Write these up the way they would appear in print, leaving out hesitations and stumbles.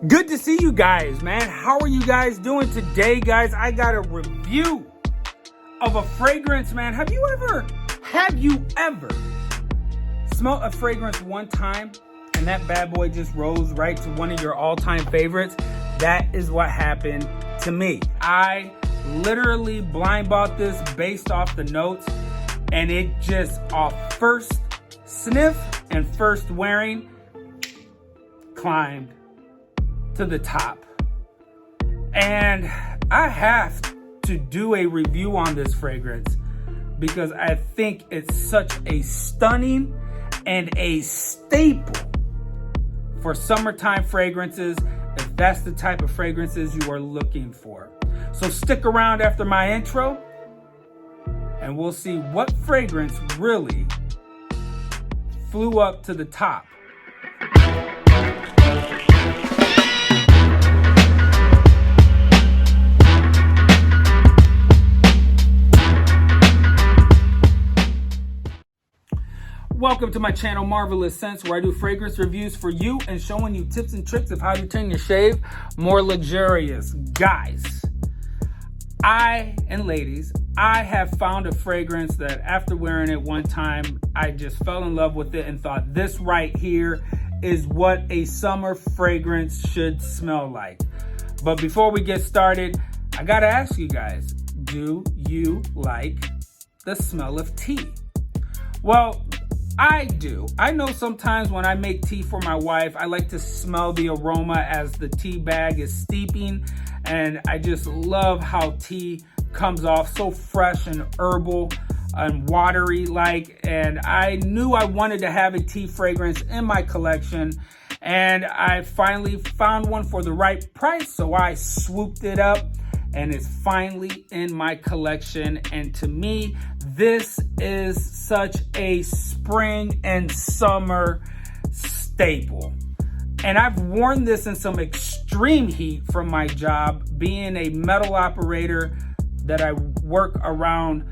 Good to see you guys, man. How are you guys doing today, guys? I got a review of a fragrance, man. Have you ever smelled a fragrance one time and that bad boy just rose right to one of your all-time favorites? That is what happened to me. I literally blind bought this based off the notes, and it just off first sniff and first wearing climbed to the top. And I have to do a review on this fragrance because I think it's such a stunning and a staple for summertime fragrances, if that's the type of fragrances you are looking for. So stick around after my intro and we'll see what fragrance really flew up to the top. Welcome to my channel, Marvelous Scents, where I do fragrance reviews for you and showing you tips and tricks of how to turn your shave more luxurious. Guys, and ladies, I have found a fragrance that after wearing it one time, I just fell in love with it and thought this right here is what a summer fragrance should smell like. But before we get started, I gotta ask you guys, do you like the smell of tea? Well, I do. I know sometimes when I make tea for my wife, I like to smell the aroma as the tea bag is steeping, and I just love how tea comes off so fresh and herbal and watery like, and I knew I wanted to have a tea fragrance in my collection, and I finally found one for the right price, so I swooped it up and it's finally in my collection. And to me, this is such a spring and summer staple. And I've worn this in some extreme heat from my job, being a metal operator, that I work around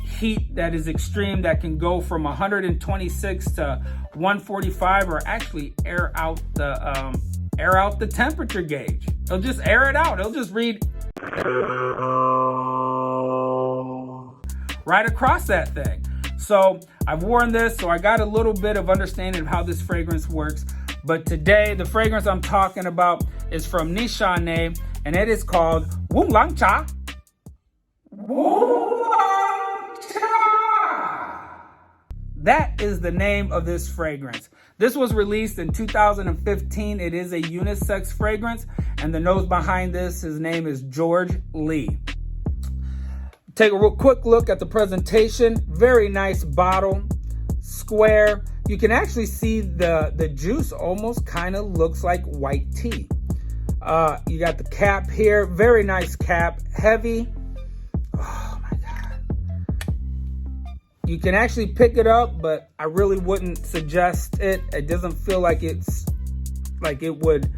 heat that is extreme, that can go from 126 to 145, or actually air out the temperature gauge. It'll just air it out. It'll just read right across that thing. So I've worn this, so I got a little bit of understanding of how this fragrance works. But today, the fragrance I'm talking about is from Nishane, and it is called Wulong Cha. Wulong Cha! That is the name of this fragrance. This was released in 2015. It is a unisex fragrance, and the nose behind this, his name is George Lee. Take a real quick look at the presentation. Very nice bottle, square. You can actually see the juice almost kind of looks like white tea. You got the cap here, very nice cap, heavy. Oh my God. You can actually pick it up, but I really wouldn't suggest it. It doesn't feel like it would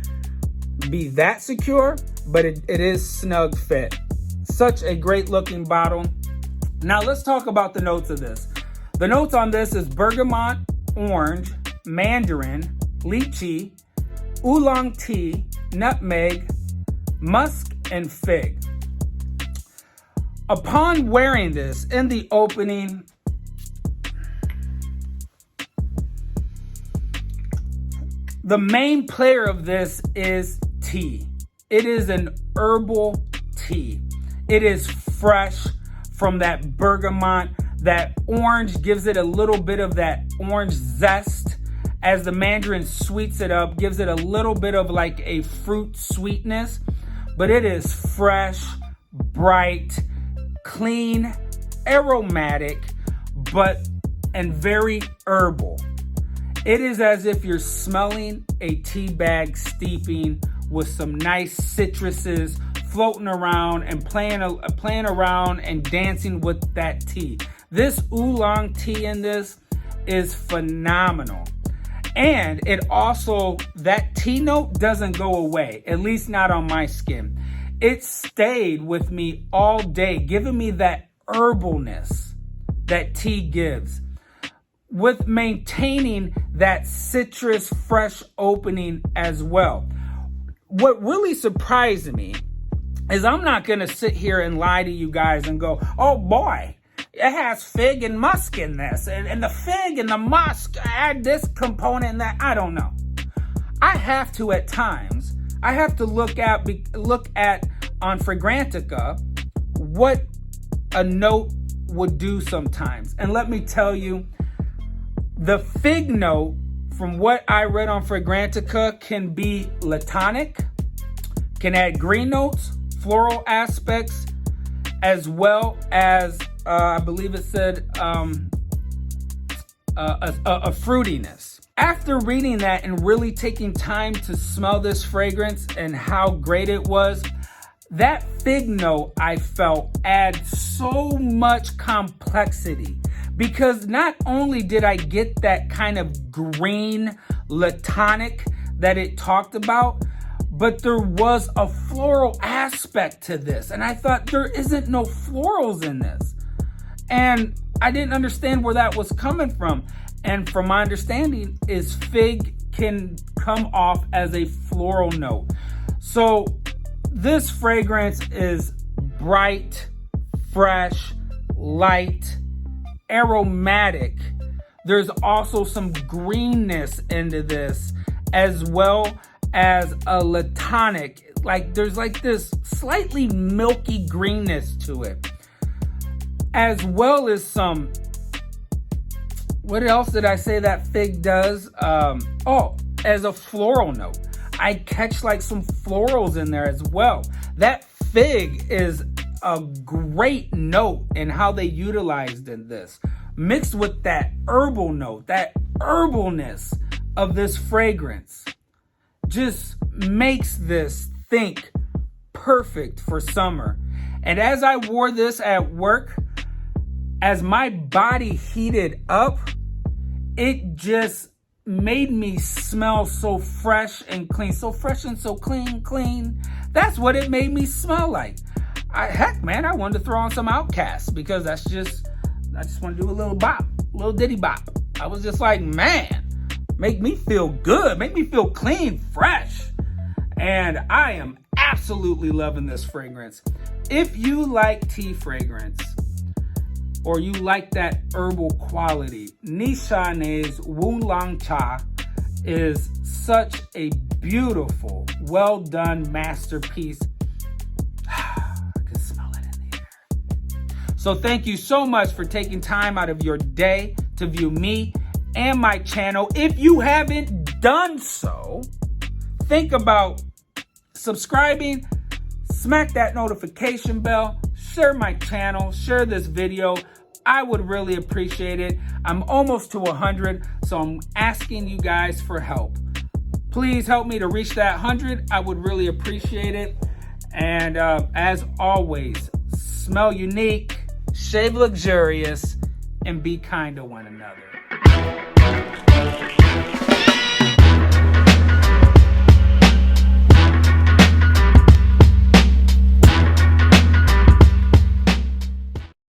be that secure, but it is snug fit. Such a great looking bottle. Now let's talk about the notes of this. The notes on this is bergamot, orange, mandarin, lychee, oolong tea, nutmeg, musk, and fig. Upon wearing this in the opening, the main player of this is tea. It is an herbal tea. It is fresh from that bergamot. That orange gives it a little bit of that orange zest, as the mandarin sweets it up, gives it a little bit of like a fruit sweetness. But it is fresh, bright, clean, aromatic, and very herbal. It is as if you're smelling a tea bag steeping with some nice citruses floating around and playing around and dancing with that tea. This oolong tea in this is phenomenal. And it also, that tea note doesn't go away, at least not on my skin. It stayed with me all day, giving me that herbalness that tea gives, with maintaining that citrus fresh opening as well. what really surprised me is I'm not going to sit here and lie to you guys and go, oh boy, it has fig and musk in this, and the fig and the musk add this component and that. I don't know. I have to at times. I have to look at on Fragrantica what a note would do sometimes. And let me tell you, the fig note, from what I read on Fragrantica, can be latonic, can add green notes, floral aspects, as well as I believe it said a fruitiness. After reading that and really taking time to smell this fragrance and how great it was, that fig note I felt adds so much complexity, because not only did I get that kind of green latonic that it talked about, but there was a floral aspect to this. And I thought, there isn't no florals in this. And I didn't understand where that was coming from. And from my understanding is fig can come off as a floral note. So this fragrance is bright, fresh, light, aromatic. There's also some greenness into this, as well as a latonic. Like there's like this slightly milky greenness to it, as well as some, what else did I say that fig does? As a floral note. I catch like some florals in there as well. That fig is a great note in how they utilized in this, mixed with that herbal note, that herbalness of this fragrance just makes this think perfect for summer. And as I wore this at work, as my body heated up, it just made me smell so fresh and clean. So fresh and so clean. That's what it made me smell like. Heck, man, I wanted to throw on some Outkast, because I just want to do a little bop, a little ditty bop. I was just like, man, make me feel good, make me feel clean, fresh. And I am absolutely loving this fragrance. If you like tea fragrance, or you like that herbal quality, Nishane's Wulong Cha is such a beautiful, well done masterpiece. I can smell it in the air. So thank you so much for taking time out of your day to view me and my channel. If you haven't done so, think about subscribing, smack that notification bell, share my channel, share this video. I would really appreciate it. I'm almost to 100, so I'm asking you guys for help. Please help me to reach that 100. I would really appreciate it. And as always, smell unique, shave luxurious, and be kind to one another.